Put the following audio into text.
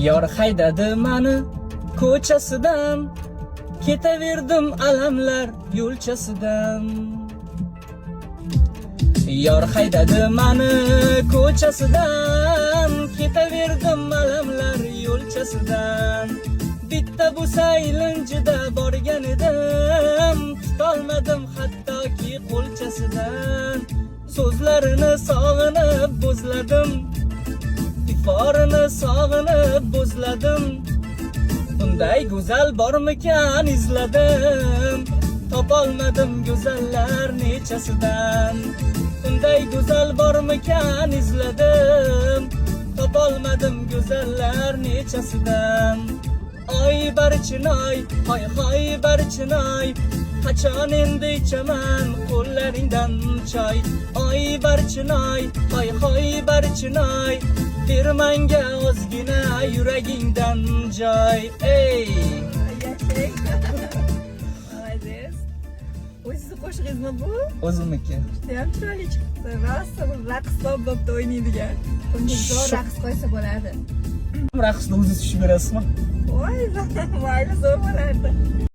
Yor haydadi mani ko'chasidan, ketaverdim alamlar yo'lchasidan. Yor haydadi mani ko'chasidan, ketaverdim alamlar yo'lchasidan. Bitta bu saylinjida borgan edim, tutolmadim hattoki qo'lchasidan. So'zlarini sog'inib bo'zladim, iforini sog'inib bo'zladim. Bunday go'zal bormikan izladim, topolmadim go'zallar nechasidan. Bunday go'zal bormikan izladim, topolmadim go'zallar nechasidan. Oy barchinoy, hoy hoy barchinoy, qachon endi ichaman qo'llaringdan choy. Oy barchinoy, hoy hoy barchinoy, ber menga ozgina yuragingdan joy. Ey Yashang. Молодец. O'zingizni qo'shig'ingizmi bu? o'zimniki. Judayam chiroyli chiqibdi. Rosa bir raqsbob bo'lib o'ynaydigan. Bunga zo'r raqs qo'ysa bo'ladi. Raqsni o'zingiz tushib berasizmi? Voy, mayli zo'r bo'lardi.